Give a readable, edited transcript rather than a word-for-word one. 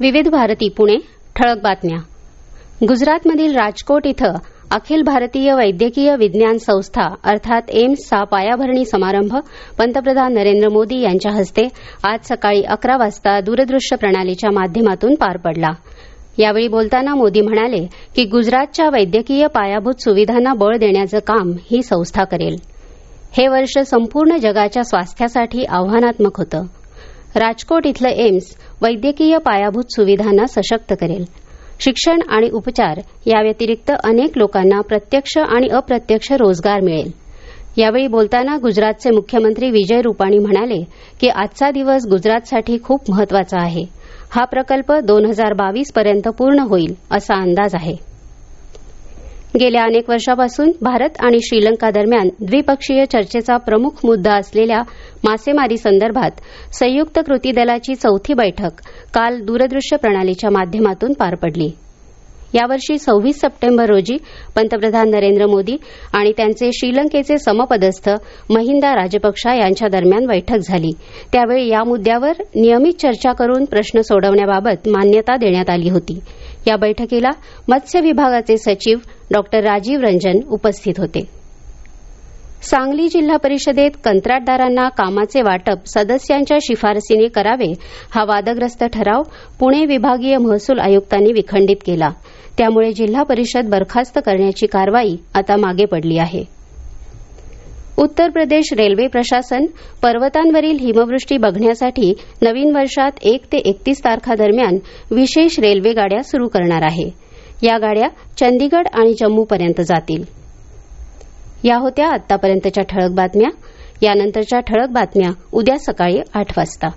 विविध भारती पुणे ठळक बातम्या. गुजरातमधील राजकोट इथं अखिल भारतीय वैद्यकीय विज्ञान संस्था अर्थात एम्सचा पायाभरणी समारंभ पंतप्रधान नरेंद्र मोदी यांच्या हस्ते आज सकाळी 11 वाजता दूरदृश्य प्रणालीच्या माध्यमातून पार पडला. यावेळी बोलताना मोदी म्हणाले की गुजरातच्या वैद्यकीय पायाभूत सुविधांना बळ देण्याचं काम ही संस्था करेल. हे वर्ष संपूर्ण जगाच्या स्वास्थ्यासाठी आव्हानात्मक होतं. राजकोट इथलं एम्स वैद्यकीय पायाभूत सुविधांना सशक्त करेल. शिक्षण आणि उपचार याव्यतिरिक्त अनेक लोकांना प्रत्यक्ष आणि अप्रत्यक्ष रोजगार मिळेल. यावेळी बोलताना गुजरातचे मुख्यमंत्री विजय रुपाणी म्हणाले की आजचा दिवस गुजरातसाठी खूप महत्वाचा आहे. हा प्रकल्प 2022 पर्यंत पूर्ण होईल असा अंदाज आहे. गेल्या अनेक वर्षापासून भारत आणि श्रीलंका दरम्यान द्विपक्षीय चर्चेचा प्रमुख मुद्दा असलेल्या मासेमारी संदर्भात संयुक्त कृती दलाची 4थी बैठक काल दूरदृश्य प्रणालीच्या माध्यमातून पार पडली. यावर्षी 26 सप्टेंबर रोजी पंतप्रधान नरेंद्र मोदी आणि त्यांचे श्रीलंकेचे समपदस्थ महिंदा राजपक्षा यांच्या दरम्यान बैठक झाली. त्यावेळी या मुद्द्यावर नियमित चर्चा करून प्रश्न सोडवण्याबाबत मान्यता देण्यात आली होती. या बैठकीला मत्स्य विभागाचे सचिव डॉ. राजीव रंजन उपस्थित होते. सांगली जिल्हा परिषदेत कंत्राटदारांना कामाचे वाटप सदस्यांच्या शिफारसीने करावे हा वादग्रस्त ठराव पुणे विभागीय महसूल आयुक्तांनी विखंडित केला. त्यामुळे जिल्हा परिषद बरखास्त करण्याची कारवाई आता मागे पडली आहे. उत्तर प्रदेश रेल्वे प्रशासन पर्वतांवरील हिमवृष्टी बघण्यासाठी नवीन वर्षात 1 ते 31 तारखादरम्यान विशेष रेल्वे गाड्या सुरू करणार आहे. या गाड्या चंदीगड आणि जम्मूपर्यंत जातील. या होत्या आतापर्यंतच्या ठळक बातम्या. यानंतरच्या ठळक बातम्या उद्या सकाळी 8 वाजता.